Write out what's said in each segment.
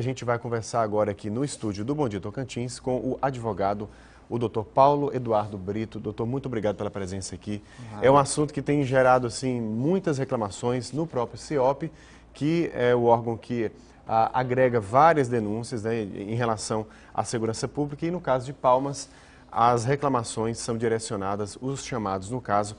gente vai conversar agora aqui no estúdio do Bom Dia Tocantins com o advogado, o doutor Paulo Eduardo Brito. Doutor, muito obrigado pela presença aqui. É um assunto que tem gerado assim, muitas reclamações no próprio CIOP, que é o órgão que agrega várias denúncias, né, em relação à segurança pública, e no caso de Palmas, as reclamações são direcionadas, os chamados no caso,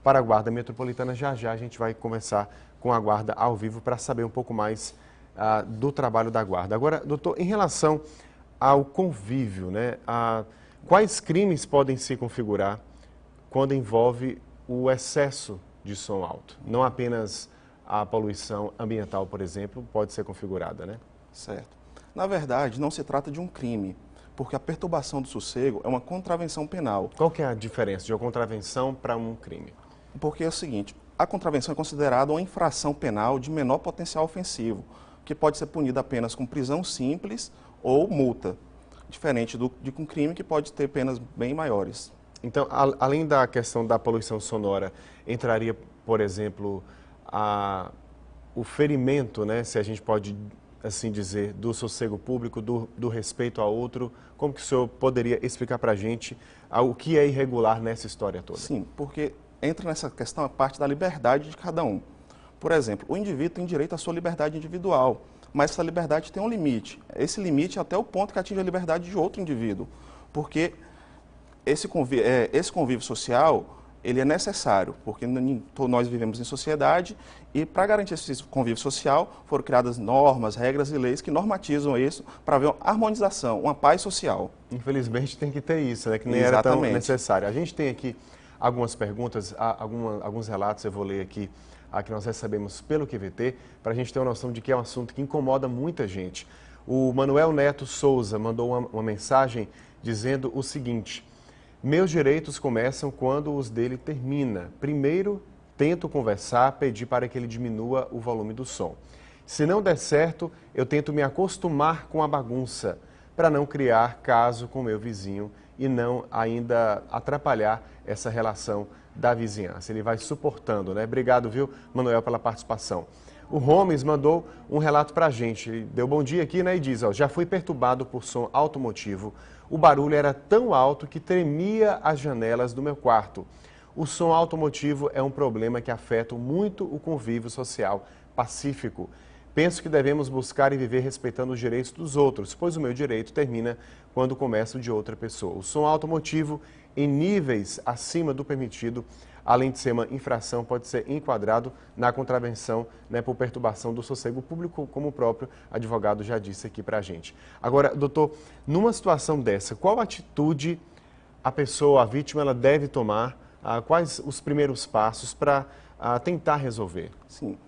para a Guarda Metropolitana. Já já a gente vai conversar com a Guarda ao vivo para saber um pouco mais do trabalho da Guarda. Agora, doutor, em relação ao convívio, né, quais crimes podem se configurar quando envolve o excesso de som alto? Não apenas a poluição ambiental, por exemplo, pode ser configurada, né? Certo. Na verdade, não se trata de um crime, porque a perturbação do sossego é uma contravenção penal. Qual que é a diferença de uma contravenção para um crime? Porque é o seguinte, a contravenção é considerada uma infração penal de menor potencial ofensivo, que pode ser punida apenas com prisão simples ou multa, diferente de um crime que pode ter penas bem maiores. Então, além da questão da poluição sonora, entraria, por exemplo, o ferimento, né, se a gente pode assim dizer, do sossego público, do respeito ao outro. Como que o senhor poderia explicar para a gente o que é irregular nessa história toda? Sim, porque entra nessa questão a parte da liberdade de cada um. Por exemplo, o indivíduo tem direito à sua liberdade individual, mas essa liberdade tem um limite. Esse limite é até o ponto que atinge a liberdade de outro indivíduo, porque esse convívio social ele é necessário, porque nós vivemos em sociedade e para garantir esse convívio social foram criadas normas, regras e leis que normatizam isso para haver uma harmonização, uma paz social. Infelizmente tem que ter isso, né, que nem Exatamente. era tão necessário. A gente tem aqui algumas perguntas, alguns relatos, eu vou ler aqui, que nós recebemos pelo QVT, para a gente ter uma noção de que é um assunto que incomoda muita gente. O Manuel Neto Souza mandou uma mensagem dizendo o seguinte: meus direitos começam quando os dele termina. Primeiro, tento conversar, pedir para que ele diminua o volume do som. Se não der certo, eu tento me acostumar com a bagunça, para não criar caso com meu vizinho e não ainda atrapalhar essa relação da vizinhança. Ele vai suportando, né? Obrigado, viu, Manuel, pela participação. O Gomes mandou um relato para a gente. Ele deu bom dia aqui, né? E diz, ó, já fui perturbado por som automotivo. O barulho era tão alto que tremia as janelas do meu quarto. O som automotivo é um problema que afeta muito o convívio social pacífico. Penso que devemos buscar e viver respeitando os direitos dos outros, pois o meu direito termina quando começa o de outra pessoa. O som automotivo em níveis acima do permitido, além de ser uma infração, pode ser enquadrado na contravenção, né, por perturbação do sossego público, como o próprio advogado já disse aqui para a gente. Agora, doutor, numa situação dessa, qual atitude a pessoa, a vítima, ela deve tomar? Quais os primeiros passos para tentar resolver? Sim.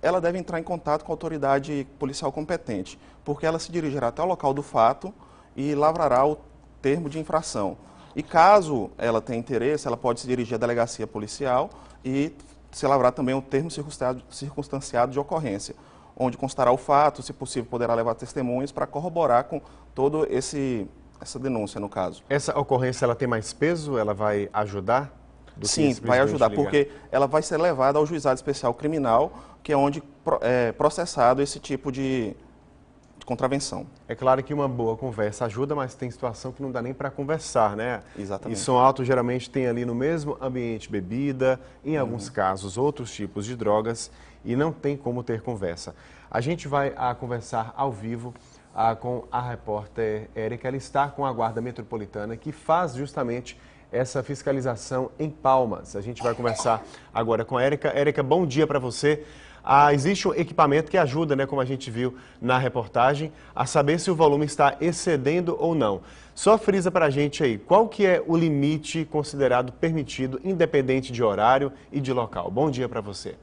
Ela deve entrar em contato com a autoridade policial competente, porque ela se dirigirá até o local do fato e lavrará o termo de infração. E caso ela tenha interesse, ela pode se dirigir à delegacia policial e se lavrar também o termo circunstanciado de ocorrência, onde constará o fato, se possível poderá levar testemunhas para corroborar com todo essa denúncia no caso. Essa ocorrência ela tem mais peso? Ela vai ajudar? Sim, vai ajudar, porque ela vai ser levada ao juizado especial criminal, que é onde é processado esse tipo de contravenção. É claro que uma boa conversa ajuda, mas tem situação que não dá nem para conversar, né? Exatamente. E som alto geralmente tem ali no mesmo ambiente bebida, em alguns casos outros tipos de drogas, e não tem como ter conversa. A gente vai conversar ao vivo com a repórter Érica. Ela está com a Guarda Metropolitana, que faz justamente essa fiscalização em Palmas. A gente vai conversar agora com a Érica. Érica, bom dia para você. Existe um equipamento que ajuda, né, como a gente viu na reportagem, a saber se o volume está excedendo ou não. Só frisa para a gente aí, qual que é o limite considerado permitido, independente de horário e de local? Bom dia para você.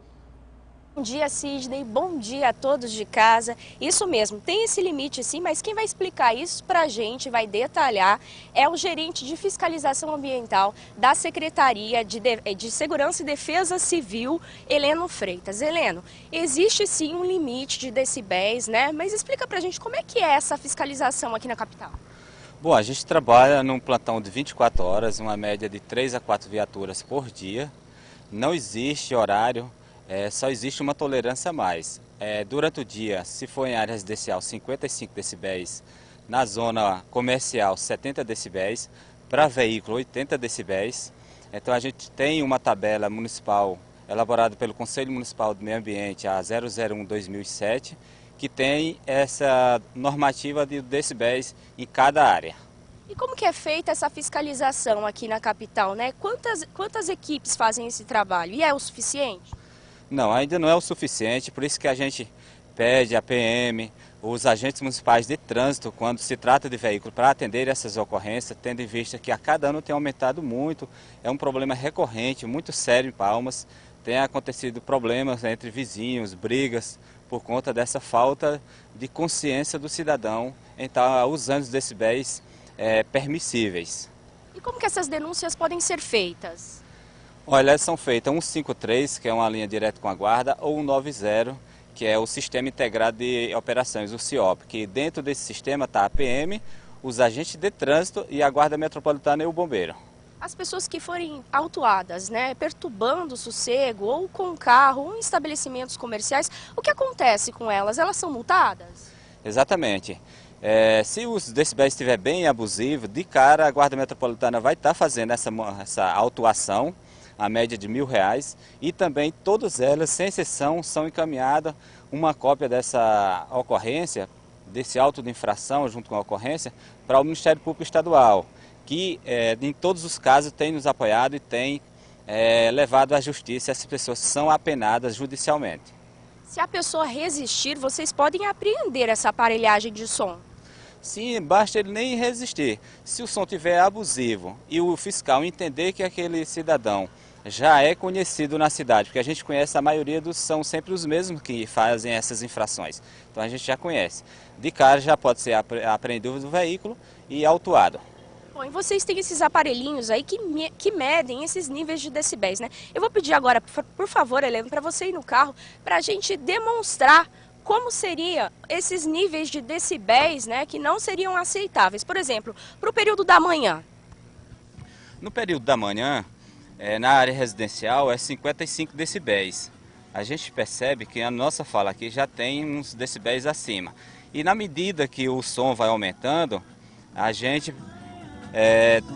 Bom dia, Sidney. Bom dia a todos de casa. Isso mesmo, tem esse limite sim, mas quem vai explicar isso para a gente, vai detalhar, é o gerente de fiscalização ambiental da Secretaria de Segurança e Defesa Civil, Heleno Freitas. Heleno, existe sim um limite de decibéis, né? Mas explica para a gente como é que é essa fiscalização aqui na capital. Bom, a gente trabalha num plantão de 24 horas, uma média de 3 a 4 viaturas por dia. Não existe horário só existe uma tolerância a mais. Durante o dia, se for em área residencial, 55 decibéis, na zona comercial, 70 decibéis, para veículo, 80 decibéis. Então a gente tem uma tabela municipal elaborada pelo Conselho Municipal do Meio Ambiente, a 001/2007, que tem essa normativa de decibéis em cada área. E como que é feita essa fiscalização aqui na capital, né? Quantas equipes fazem esse trabalho? E é o suficiente? Não, ainda não é o suficiente, por isso que a gente pede a PM, os agentes municipais de trânsito, quando se trata de veículo, para atender essas ocorrências, tendo em vista que a cada ano tem aumentado muito, é um problema recorrente, muito sério em Palmas. Tem acontecido problemas entre vizinhos, brigas, por conta dessa falta de consciência do cidadão em estar usando os decibéis permissíveis. E como que essas denúncias podem ser feitas? Olha, são feitas 153, que é uma linha direta com a guarda, ou 190, que é o Sistema Integrado de Operações, o CIOP, que dentro desse sistema está a PM, os agentes de trânsito e a Guarda Metropolitana e o bombeiro. As pessoas que forem autuadas, né, perturbando o sossego, ou com carro, ou em estabelecimentos comerciais, o que acontece com elas? Elas são multadas? Exatamente. Se os decibéis estiver bem abusivo, de cara a Guarda Metropolitana vai estar fazendo essa autuação, a média de R$1.000, e também todas elas, sem exceção, são encaminhadas uma cópia dessa ocorrência, desse auto de infração junto com a ocorrência, para o Ministério Público Estadual, que em todos os casos tem nos apoiado e tem levado à justiça essas pessoas que são apenadas judicialmente. Se a pessoa resistir, vocês podem apreender essa aparelhagem de som? Sim, basta ele nem resistir. Se o som estiver abusivo e o fiscal entender que aquele cidadão já é conhecido na cidade, porque a gente conhece, a maioria são sempre os mesmos que fazem essas infrações. Então a gente já conhece. De cara já pode ser apreendido do veículo e autuado. Bom, e vocês têm esses aparelhinhos aí que medem esses níveis de decibéis, né? Eu vou pedir agora, por favor, Helena, para você ir no carro, para a gente demonstrar como seriam esses níveis de decibéis, né, que não seriam aceitáveis. Por exemplo, para o período da manhã. No período da manhã, na área residencial, é 55 decibéis. A gente percebe que a nossa fala aqui já tem uns decibéis acima. E na medida que o som vai aumentando, a gente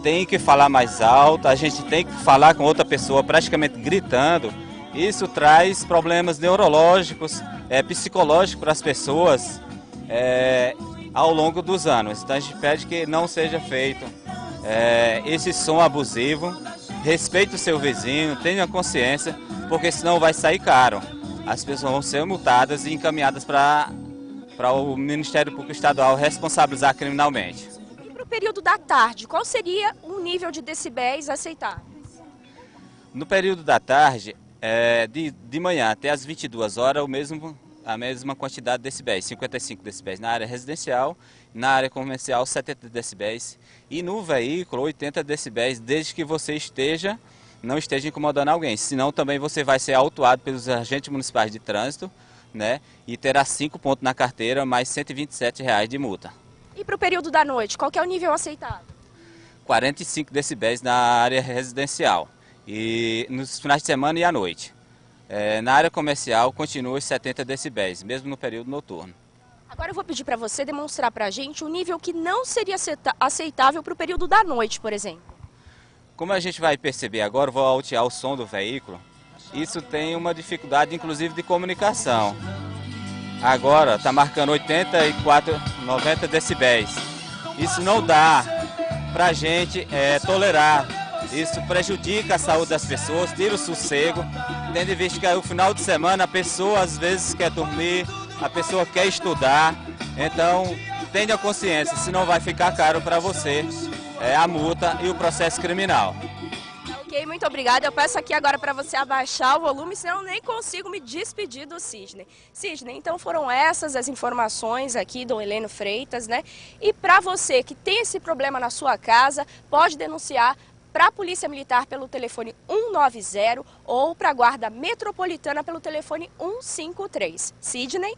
tem que falar mais alto, a gente tem que falar com outra pessoa praticamente gritando. Isso traz problemas neurológicos, psicológicos para as pessoas ao longo dos anos. Então a gente pede que não seja feito esse som abusivo, respeite o seu vizinho, tenha consciência, porque senão vai sair caro. As pessoas vão ser multadas e encaminhadas para o Ministério Público Estadual responsabilizar criminalmente. E para o período da tarde, qual seria o nível de decibéis aceitáveis? No período da tarde, de manhã até as 22 horas, a mesma quantidade de decibéis, 55 decibéis na área residencial, na área comercial 70 decibéis e no veículo 80 decibéis, desde que você não esteja incomodando alguém, senão também você vai ser autuado pelos agentes municipais de trânsito, né, e terá 5 pontos na carteira, mais R$ 127 de multa. E para o período da noite, qual que é o nível aceitável? 45 decibéis na área residencial e nos finais de semana e à noite. Na área comercial continua os 70 decibéis, mesmo no período noturno. Agora eu vou pedir para você demonstrar para a gente o nível que não seria aceitável para o período da noite, por exemplo. Como a gente vai perceber agora, vou altear o som do veículo. Isso tem uma dificuldade, inclusive, de comunicação. Agora está marcando 84, 90 decibéis. Isso não dá para a gente tolerar. Isso prejudica a saúde das pessoas, tira o sossego, tendo em vista que no final de semana a pessoa às vezes quer dormir, a pessoa quer estudar, então tenha consciência, senão vai ficar caro para você a multa e o processo criminal. Ok, muito obrigada. Eu peço aqui agora para você abaixar o volume, senão eu nem consigo me despedir do Sidney. Sidney, então foram essas as informações aqui do Heleno Freitas, né? E para você que tem esse problema na sua casa, pode denunciar para a Polícia Militar pelo telefone 190 ou para a Guarda Metropolitana pelo telefone 153. Sidney?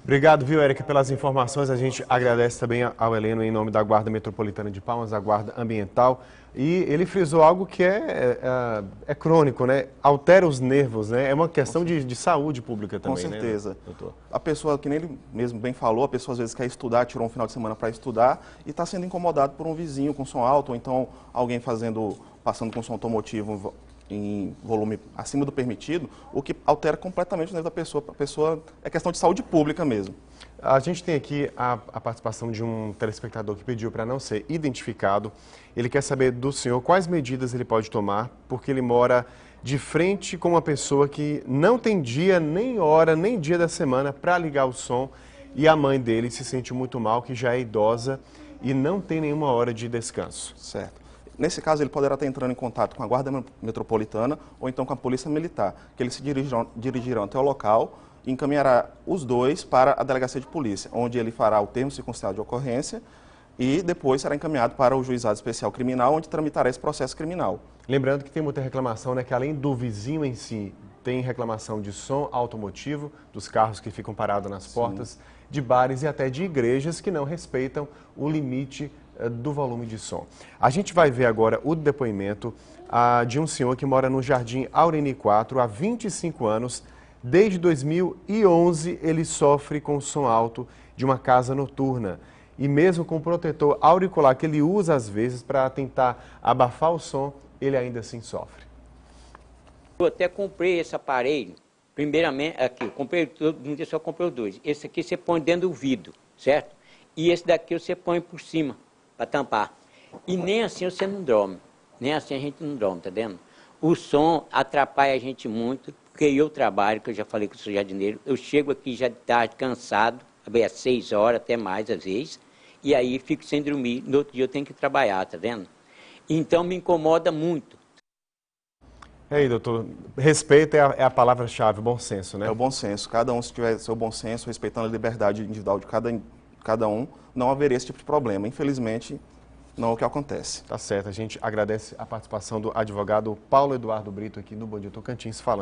Obrigado, viu, Érica, pelas informações. A gente agradece também ao Heleno em nome da Guarda Metropolitana de Palmas, a Guarda Ambiental. E ele frisou algo que é crônico, né? Altera os nervos, né? É uma questão de saúde pública também, Com certeza. Né, doutor? A pessoa, que nem ele mesmo bem falou, a pessoa às vezes quer estudar, tirou um final de semana para estudar e está sendo incomodado por um vizinho com som alto, ou então alguém passando com som automotivo em volume acima do permitido, o que altera completamente o nervo da pessoa. A pessoa é questão de saúde pública mesmo. A gente tem aqui a participação de um telespectador que pediu para não ser identificado. Ele quer saber do senhor quais medidas ele pode tomar, porque ele mora de frente com uma pessoa que não tem dia, nem hora, nem dia da semana para ligar o som, e a mãe dele se sente muito mal, que já é idosa e não tem nenhuma hora de descanso. Certo. Nesse caso, ele poderá estar entrando em contato com a Guarda Metropolitana ou então com a Polícia Militar, que eles se dirigirão até o local e encaminhará os dois para a Delegacia de Polícia, onde ele fará o termo circunstancial de ocorrência e depois será encaminhado para o Juizado Especial Criminal, onde tramitará esse processo criminal. Lembrando que tem muita reclamação, né, que além do vizinho em si, tem reclamação de som automotivo, dos carros que ficam parados nas portas, de bares e até de igrejas que não respeitam o limite do volume de som. A gente vai ver agora o depoimento de um senhor que mora no Jardim Aureni 4 há 25 anos. Desde 2011 ele sofre com som alto de uma casa noturna. E mesmo com o protetor auricular que ele usa às vezes para tentar abafar o som, ele ainda assim sofre. Eu até comprei esse aparelho, primeiramente, aqui, eu comprei todo, um dia só comprei os dois. Esse aqui você põe dentro do vidro, certo? E esse daqui você põe por cima, para tampar. E nem assim você não dorme, nem assim a gente não dorme, tá vendo? O som atrapalha a gente muito, porque eu trabalho, que eu já falei que eu sou jardineiro, eu chego aqui já tarde, cansado, às 6 horas, até mais às vezes, e aí fico sem dormir, no outro dia eu tenho que trabalhar, tá vendo? Então me incomoda muito. E aí, doutor, respeito é a palavra-chave, o bom senso, né? É o bom senso. Cada um, se tiver seu bom senso, respeitando a liberdade individual de cada um, não haveria esse tipo de problema. Infelizmente, não é o que acontece. Tá certo, a gente agradece a participação do advogado Paulo Eduardo Brito aqui no Bom Dia Tocantins, falando